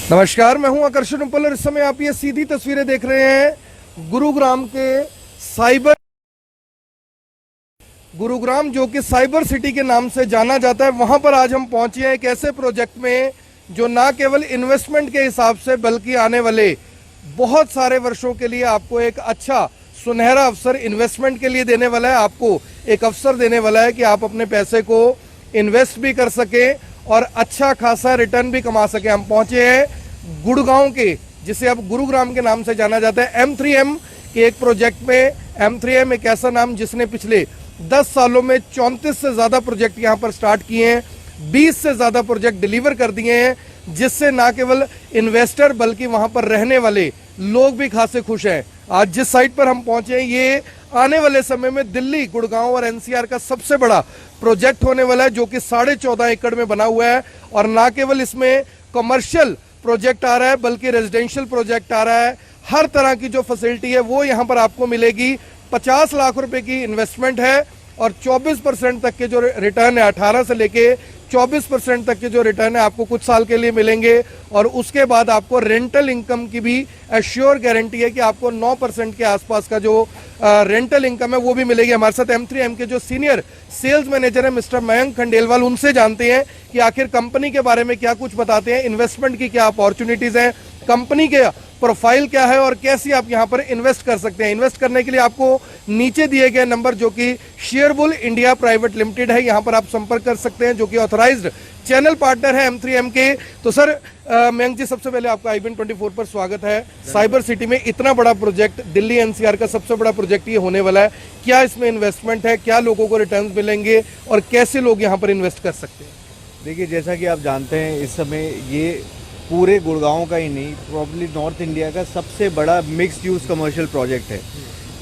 नमस्कार, मैं हूं आकर्षण उपल और इस समय आप ये सीधी तस्वीरें देख रहे हैं गुरुग्राम के गुरुग्राम जो कि साइबर सिटी के नाम से जाना जाता है। वहां पर आज हम पहुंचे हैं एक ऐसे प्रोजेक्ट में जो ना केवल इन्वेस्टमेंट के हिसाब से बल्कि आने वाले बहुत सारे वर्षों के लिए आपको एक अच्छा सुनहरा अवसर इन्वेस्टमेंट के लिए देने वाला है। आपको एक अवसर देने वाला है कि आप अपने पैसे को इन्वेस्ट भी कर सकें और अच्छा खासा रिटर्न भी कमा सके। हम पहुंचे हैं गुड़गांव के, जिसे अब गुरुग्राम के नाम से जाना जाता है, M3M के एक प्रोजेक्ट में। M3M एक ऐसा नाम जिसने पिछले 10 सालों में 34 से ज़्यादा प्रोजेक्ट यहाँ पर स्टार्ट किए हैं, 20 से ज़्यादा प्रोजेक्ट डिलीवर कर दिए हैं, जिससे ना केवल इन्वेस्टर बल्कि वहाँ पर रहने वाले लोग भी खासे खुश हैं। आज जिस साइट पर हम पहुंचे हैं ये आने वाले समय में दिल्ली, गुड़गांव और NCR का सबसे बड़ा प्रोजेक्ट होने वाला है, जो कि 14.5 एकड़ में बना हुआ है। और ना केवल इसमें कमर्शियल प्रोजेक्ट आ रहा है बल्कि रेजिडेंशियल प्रोजेक्ट आ रहा है। हर तरह की जो फैसिलिटी है वो यहाँ पर आपको मिलेगी। 50 लाख रुपए की इन्वेस्टमेंट है और 24% तक के जो रिटर्न है, 18 से लेके 24% तक के जो रिटर्न है आपको कुछ साल के लिए मिलेंगे। और उसके बाद आपको रेंटल इनकम की भी एश्योर गारंटी है कि आपको 9% के आसपास का जो रेंटल इनकम है वो भी मिलेगी। हमारे साथ M3M के जो सीनियर सेल्स मैनेजर है मिस्टर मयंक खंडेलवाल, उनसे जानते हैं कि आखिर कंपनी के बारे में क्या कुछ बताते हैं, इन्वेस्टमेंट की क्या अपॉर्चुनिटीज हैं, कंपनी के प्रोफाइल क्या है और कैसे आप यहां पर इन्वेस्ट कर सकते हैं। इन्वेस्ट करने के लिए आपको नीचे दिए गए नंबर, जो कि शेयरबुल इंडिया प्राइवेट लिमिटेड है, यहां पर आप संपर्क कर सकते हैं, जो कि ऑथराइज्ड चैनल पार्टनर है M3M के। तो सर मयंक जी, सबसे पहले आपका IBN 24 पर स्वागत है। साइबर सिटी में इतना बड़ा प्रोजेक्ट, दिल्ली NCR का सबसे बड़ा प्रोजेक्ट ये होने वाला है, क्या इसमें इन्वेस्टमेंट है, क्या लोगों को रिटर्न मिलेंगे और कैसे लोग यहाँ पर इन्वेस्ट कर सकते हैं? देखिए, जैसा कि आप जानते हैं इस समय ये पूरे गुड़गांव का ही नहीं, प्रॉब्ली नॉर्थ इंडिया का सबसे बड़ा मिक्स्ड यूज़ कमर्शियल प्रोजेक्ट है।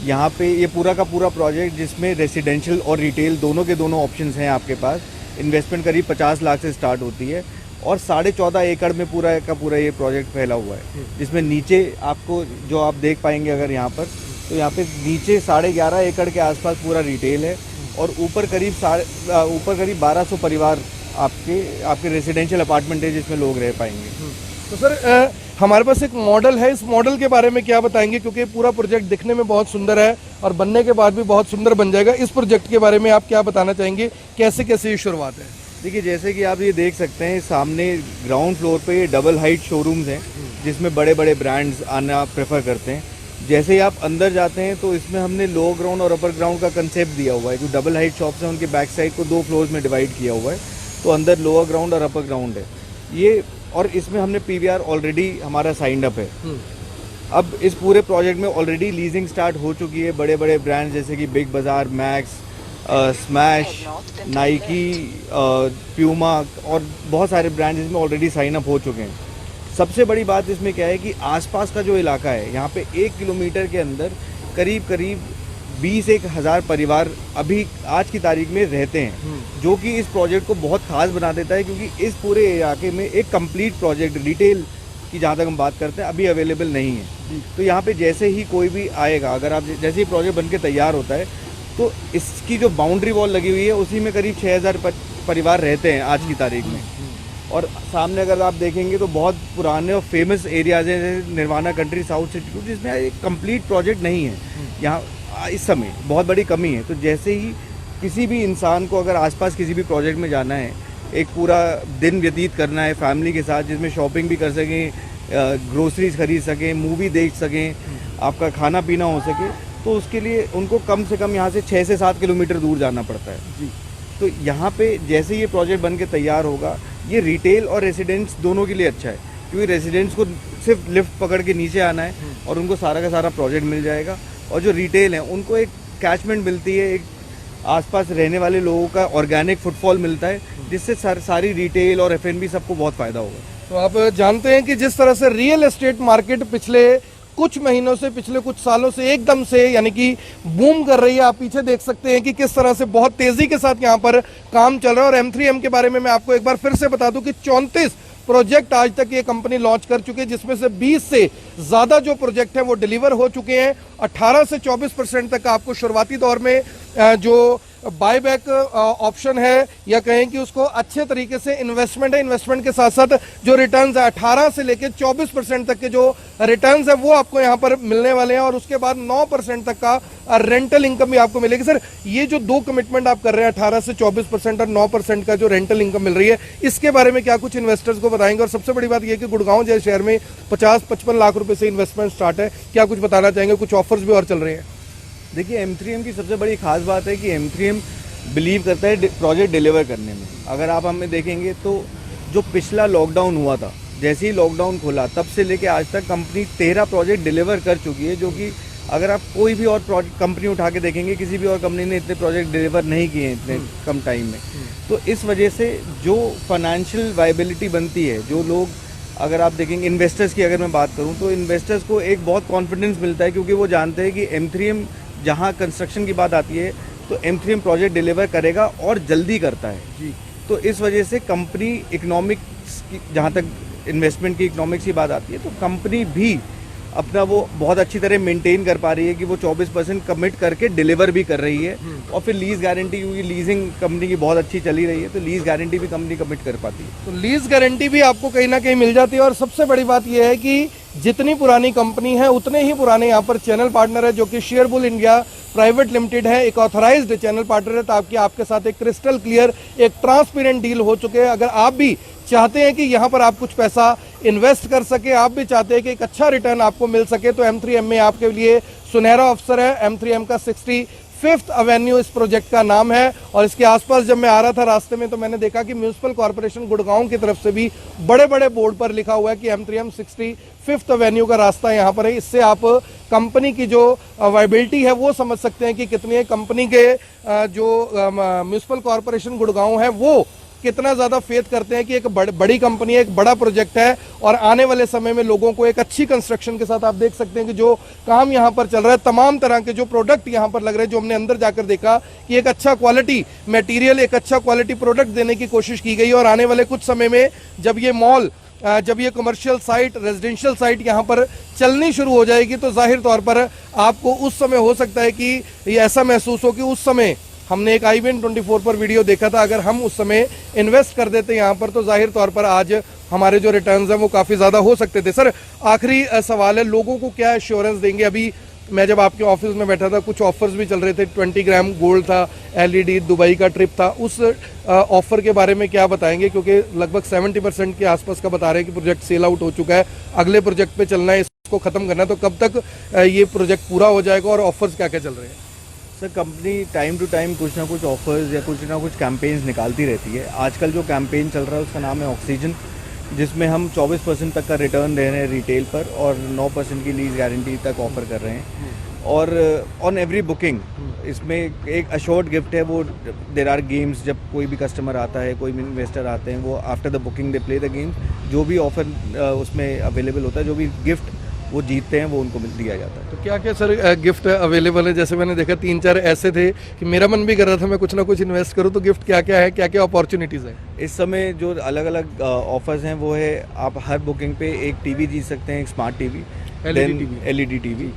यहाँ पे ये पूरा का पूरा प्रोजेक्ट जिसमें रेसिडेंशियल और रिटेल दोनों के दोनों ऑप्शंस हैं आपके पास। इन्वेस्टमेंट करीब 50 लाख से स्टार्ट होती है और 14.5 एकड़ में पूरा का पूरा ये प्रोजेक्ट फैला हुआ है, जिसमें नीचे आपको जो आप देख पाएंगे अगर यहाँ पर, तो यहाँ पे नीचे 11.5 एकड़ के आसपास पूरा रिटेल है और ऊपर करीब 1200 परिवार आपके रेजिडेंशियल अपार्टमेंट है जिसमें लोग रह पाएंगे। तो सर हमारे पास एक मॉडल है, इस मॉडल के बारे में क्या बताएंगे, क्योंकि पूरा प्रोजेक्ट दिखने में बहुत सुंदर है और बनने के बाद भी बहुत सुंदर बन जाएगा। इस प्रोजेक्ट के बारे में आप क्या बताना चाहेंगे, कैसे कैसे ये शुरुआत है? देखिए, जैसे कि आप ये देख सकते हैं सामने ग्राउंड फ्लोर पे ये डबल हाइट शोरूम्स हैं जिसमें बड़े बड़े ब्रांड्स आना प्रेफर करते हैं। जैसे ही आप अंदर जाते हैं तो इसमें हमने लोअर ग्राउंड और अपर ग्राउंड का कंसेप्ट दिया हुआ है। जो डबल हाइट शॉप्स हैं उनके बैक साइड को 2 फ्लोर्स में डिवाइड किया हुआ है, तो अंदर लोअर ग्राउंड और अपर ग्राउंड है ये। और इसमें हमने PVR ऑलरेडी हमारा साइंड अप है। अब इस पूरे प्रोजेक्ट में ऑलरेडी लीजिंग स्टार्ट हो चुकी है। बड़े बड़े ब्रांड जैसे कि बिग बाज़ार, मैक्स, स्मैश, नाइकी, प्यूमा और बहुत सारे ब्रांड इसमें ऑलरेडी साइन अप हो चुके हैं। सबसे बड़ी बात इसमें क्या है कि आसपास का जो इलाका है, यहाँ पे 1 किलोमीटर के अंदर करीब 20-1 परिवार अभी आज की तारीख में रहते हैं, जो कि इस प्रोजेक्ट को बहुत खास बना देता है, क्योंकि इस पूरे इलाके में एक कंप्लीट प्रोजेक्ट रिटेल की जहाँ तक हम बात करते हैं अभी अवेलेबल नहीं है। तो यहाँ पे जैसे ही कोई भी आएगा, अगर आप जैसे ही प्रोजेक्ट बनके तैयार होता है तो इसकी जो बाउंड्री वॉल लगी हुई है उसी में करीब 6000 परिवार रहते हैं आज की तारीख में। और सामने अगर आप देखेंगे तो बहुत पुराने और फेमस एरियाज हैं, निर्वाणा कंट्री, साउथ सिटी, जिसमें एक कंप्लीट प्रोजेक्ट नहीं है। यहाँ इस समय बहुत बड़ी कमी है। तो जैसे ही किसी भी इंसान को अगर आसपास किसी भी प्रोजेक्ट में जाना है, एक पूरा दिन व्यतीत करना है फैमिली के साथ, जिसमें शॉपिंग भी कर सकें, ग्रोसरीज खरीद सकें, मूवी देख सकें, आपका खाना पीना हो सके, तो उसके लिए उनको कम से कम यहाँ से 6 से 7 किलोमीटर दूर जाना पड़ता है जी। तो यहाँ पे जैसे ये प्रोजेक्ट बन के तैयार होगा, ये रिटेल और रेसिडेंट्स दोनों के लिए अच्छा है, क्योंकि रेसिडेंट्स को सिर्फ लिफ्ट पकड़ के नीचे आना है और उनको सारा का सारा प्रोजेक्ट मिल जाएगा। और जो रिटेल है उनको एक कैचमेंट मिलती है, एक आसपास रहने वाले लोगों का ऑर्गेनिक फुटफॉल मिलता है, जिससे सारी रिटेल और F&B सबको बहुत फ़ायदा होगा। तो आप जानते हैं कि जिस तरह से रियल एस्टेट मार्केट पिछले कुछ महीनों से, पिछले कुछ सालों से एकदम से यानी कि बूम कर रही है। आप पीछे देख सकते हैं कि किस तरह से बहुत तेज़ी के साथ यहाँ पर काम चल रहा है। और M3M के बारे में मैं आपको एक बार फिर से बता दूं कि 34 प्रोजेक्ट आज तक ये कंपनी लॉन्च कर चुकी है, जिसमें से 20 से ज़्यादा जो प्रोजेक्ट हैं वो डिलीवर हो चुके हैं। 18 से 24% तक आपको शुरुआती दौर में जो बाय बैक ऑप्शन है, या कहें कि उसको अच्छे तरीके से इन्वेस्टमेंट है। इन्वेस्टमेंट के साथ साथ जो रिटर्न्स है 18 से लेकर 24% तक के जो रिटर्न्स है वो आपको यहाँ पर मिलने वाले हैं, और उसके बाद 9% तक का रेंटल इनकम भी आपको मिलेगी। सर, ये जो दो कमिटमेंट आप कर रहे हैं 18 से 24% और 9% का जो रेंटल इनकम मिल रही है, इसके बारे में क्या कुछ इन्वेस्टर्स को बताएंगे? और सबसे बड़ी बात यह कि गुड़गांव जैसे शहर में 50-55 लाख रुपए से इन्वेस्टमेंट स्टार्ट है, क्या कुछ बताना चाहेंगे? कुछ ऑफर्स भी और चल रहे हैं? देखिए, M3M की सबसे बड़ी खास बात है कि M3M बिलीव करता है प्रोजेक्ट डिलीवर करने में। अगर आप हमें देखेंगे तो जो पिछला लॉकडाउन हुआ था, जैसे ही लॉकडाउन खुला तब से लेके आज तक कंपनी 13 प्रोजेक्ट डिलीवर कर चुकी है, जो कि अगर आप कोई भी और कंपनी उठा के देखेंगे, किसी भी और कंपनी ने इतने प्रोजेक्ट डिलीवर नहीं किए हैं इतने कम टाइम में। तो इस वजह से जो फाइनेंशियल वायबिलिटी बनती है, जो लोग, अगर आप देखेंगे इन्वेस्टर्स की अगर मैं बात करूं तो इन्वेस्टर्स को एक बहुत कॉन्फिडेंस मिलता है, क्योंकि वो जानते हैं कि M3M जहां कंस्ट्रक्शन की बात आती है तो M3M प्रोजेक्ट डिलीवर करेगा और जल्दी करता है जी। तो इस वजह से कंपनी इकोनॉमिक्स की, जहां तक इन्वेस्टमेंट की इकोनॉमिक्स की बात आती है, तो कंपनी भी अपना वो बहुत अच्छी तरह मेंटेन कर पा रही है कि वो 24% कमिट करके डिलीवर भी कर रही है। और फिर लीज गारंटी, क्योंकि लीजिंग कंपनी की बहुत अच्छी चली रही है, तो लीज गारंटी भी कंपनी कमिट कर पाती है। तो लीज गारंटी भी आपको कहीं ना कहीं मिल जाती है। और सबसे बड़ी बात यह है कि जितनी पुरानी कंपनी है उतने ही पुराने यहाँ पर चैनल पार्टनर है, जो कि शेयरबुल इंडिया प्राइवेट लिमिटेड है, एक ऑथराइज्ड चैनल पार्टनर है। तो आपके साथ एक क्रिस्टल क्लियर, एक ट्रांसपेरेंट डील हो चुके हैं। अगर आप भी चाहते हैं कि यहाँ पर आप कुछ पैसा इन्वेस्ट कर सके, आप भी चाहते हैं कि एक अच्छा रिटर्न आपको मिल सके, तो M3M में आपके लिए सुनहरा अवसर है। M3M का 65th एवेन्यू इस प्रोजेक्ट का नाम है। और इसके आसपास जब मैं आ रहा था रास्ते में, तो मैंने देखा कि म्यूनिसिपल कॉर्पोरेशन गुड़गांव की तरफ से भी बड़े बड़े बोर्ड पर लिखा हुआ है कि M3M 65th एवेन्यू का रास्ता यहाँ पर है। इससे आप कंपनी की जो वायबिलिटी है वो समझ सकते हैं कि कितनी है। कंपनी के जो म्यूनिसिपल कॉर्पोरेशन गुड़गांव है वो कितना ज़्यादा फेथ करते हैं कि एक बड़ी कंपनी है, एक बड़ा प्रोजेक्ट है, और आने वाले समय में लोगों को एक अच्छी कंस्ट्रक्शन के साथ आप देख सकते हैं कि जो काम यहाँ पर चल रहा है, तमाम तरह के जो प्रोडक्ट यहाँ पर लग रहे हैं, जो हमने अंदर जाकर देखा कि एक अच्छा क्वालिटी मटेरियल, एक अच्छा क्वालिटी प्रोडक्ट देने की कोशिश की गई। और आने वाले कुछ समय में जब ये मॉल, जब ये कमर्शियल साइट, रेजिडेंशियल साइट यहाँ पर चलनी शुरू हो जाएगी, तो जाहिर तौर पर आपको उस समय हो सकता है कि ये ऐसा महसूस हो कि उस समय हमने एक IBN24 पर वीडियो देखा था, अगर हम उस समय इन्वेस्ट कर देते यहाँ पर, तो जाहिर तौर पर आज हमारे जो रिटर्न्स हैं वो काफ़ी ज़्यादा हो सकते थे। सर, आखिरी सवाल है, लोगों को क्या एश्योरेंस देंगे? अभी मैं जब आपके ऑफिस में बैठा था, कुछ ऑफर्स भी चल रहे थे, 20 ग्राम गोल्ड था, LED दुबई का ट्रिप था, उस ऑफर के बारे में क्या बताएंगे? क्योंकि लगभग 70% के आसपास का बता रहे हैं कि प्रोजेक्ट सेल आउट हो चुका है, अगले प्रोजेक्ट पे चलना है, इसको ख़त्म करना है, तो कब तक ये प्रोजेक्ट पूरा हो जाएगा और ऑफर्स क्या क्या चल रहे हैं? Sir, company time to time कुछ ना कुछ ऑफर्स या कुछ ना कुछ कैंपेन्स निकालती रहती है। आजकल जो कैंपेन चल रहा है उसका नाम है ऑक्सीजन, जिसमें हम 24% तक का रिटर्न दे रहे हैं रिटेल पर और 9% की लीज गारंटी तक ऑफर कर रहे हैं। और ऑन एवरी बुकिंग इसमें एक अशोर्ड गिफ्ट है, वो देर आर गेम्स। जब कोई भी कस्टमर आता है, कोई भी इन्वेस्टर आते हैं, वो after the booking they play the games. जो भी ऑफर उसमें अवेलेबल होता है, जो भी गिफ्ट वो जीतते हैं, वो उनको दिया जाता है। तो क्या क्या सर गिफ्ट अवेलेबल है? जैसे मैंने देखा 3-4 ऐसे थे कि मेरा मन भी कर रहा था मैं कुछ ना कुछ इन्वेस्ट करूं, तो गिफ्ट क्या क्या है, क्या क्या अपॉर्चुनिटीज़ है? इस समय जो अलग अलग ऑफर्स हैं वो है, आप हर बुकिंग पे एक टीवी जीत सकते हैं, एक स्मार्ट टीवी, LED टीवी।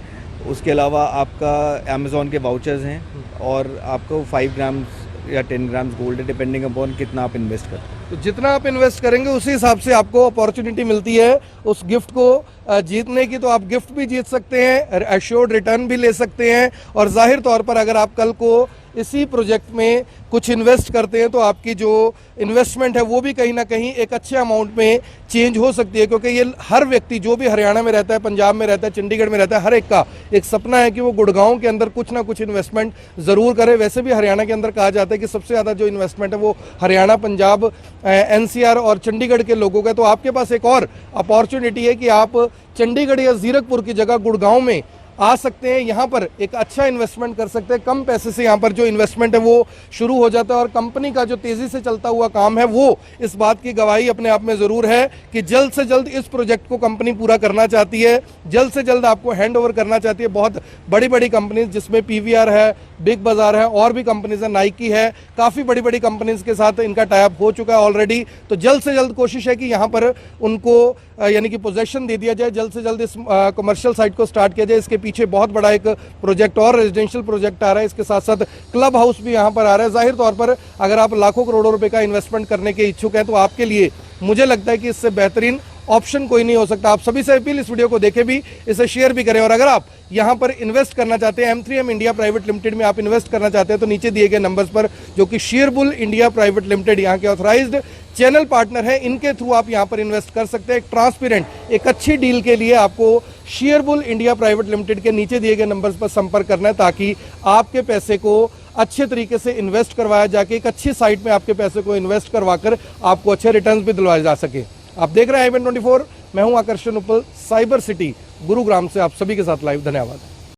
उसके अलावा आपका अमेज़ॉन के वाउचर्स हैं, और आपको 5 ग्राम्स या 10 ग्राम्स गोल्ड है, डिपेंडिंग अपॉन कितना आप इन्वेस्ट करते हैं। तो जितना आप इन्वेस्ट करेंगे उसी हिसाब से आपको अपॉर्चुनिटी मिलती है उस गिफ्ट को जीतने की। तो आप गिफ्ट भी जीत सकते हैं, एश्योर्ड रिटर्न भी ले सकते हैं, और जाहिर तौर पर अगर आप कल को इसी प्रोजेक्ट में कुछ इन्वेस्ट करते हैं तो आपकी जो इन्वेस्टमेंट है वो भी कहीं ना कहीं एक अच्छे अमाउंट में चेंज हो सकती है। क्योंकि ये हर व्यक्ति जो भी हरियाणा में रहता है, पंजाब में रहता है, चंडीगढ़ में रहता है, हर एक का एक सपना है कि वो गुड़गांव के अंदर कुछ ना कुछ इन्वेस्टमेंट ज़रूर करे। वैसे भी हरियाणा के अंदर कहा जाता है कि सबसे ज़्यादा जो इन्वेस्टमेंट है वो हरियाणा, पंजाब, NCR और चंडीगढ़ के लोगों का। तो आपके पास एक और अपॉर्चुनिटी है कि आप चंडीगढ़ या जीरकपुर की जगह गुड़गांव में आ सकते हैं, यहाँ पर एक अच्छा इन्वेस्टमेंट कर सकते हैं। कम पैसे से यहाँ पर जो इन्वेस्टमेंट है वो शुरू हो जाता है, और कंपनी का जो तेज़ी से चलता हुआ काम है वो इस बात की गवाही अपने आप में ज़रूर है कि जल्द से जल्द इस प्रोजेक्ट को कंपनी पूरा करना चाहती है, जल्द से जल्द आपको हैंड ओवर करना चाहती है। बहुत बड़ी बड़ी कंपनी जिसमें PVR है, बिग बाजार है, और भी कंपनीज है, नाइकी है, काफ़ी बड़ी बड़ी कंपनीज के साथ इनका टाइप हो चुका है ऑलरेडी। तो जल्द से जल्द कोशिश है कि यहाँ पर उनको यानी कि पोजेशन दे दिया जाए, जल्द से जल्द इस कमर्शियल साइट को स्टार्ट किया जाए। इसके पीछे बहुत बड़ा एक प्रोजेक्ट और रेजिडेंशियल प्रोजेक्ट आ रहा है, इसके साथ साथ क्लब हाउस भी यहाँ पर आ रहा है। जाहिर तौर पर अगर आप लाखों करोड़ों रुपए का इन्वेस्टमेंट करने के इच्छुक हैं तो आपके लिए मुझे लगता है कि इससे बेहतरीन ऑप्शन कोई नहीं हो सकता। आप सभी से अपील, इस वीडियो को देखें भी, इसे शेयर भी करें, और अगर आप यहाँ पर इन्वेस्ट करना चाहते हैं, M3M इंडिया प्राइवेट लिमिटेड में आप इन्वेस्ट करना चाहते हैं, तो नीचे दिए गए नंबर्स पर, जो कि शेयरबुल इंडिया प्राइवेट लिमिटेड यहाँ के ऑथराइज्ड चैनल पार्टनर है, इनके थ्रू आप यहाँ पर इन्वेस्ट कर सकते हैं। एक ट्रांसपेरेंट, एक अच्छी डील के लिए आपको शेयरबुल इंडिया प्राइवेट लिमिटेड के नीचे दिए गए नंबर्स पर संपर्क करना है, ताकि आपके पैसे को अच्छे तरीके से इन्वेस्ट करवाया जाके एक अच्छी साइट में आपके पैसे को इन्वेस्ट करवाकर आपको अच्छे रिटर्न्स भी दिलवाए जा सके। आप देख रहे हैं IBN 24, मैं हूं आकर्षण उपल, साइबर सिटी गुरुग्राम से आप सभी के साथ लाइव। धन्यवाद।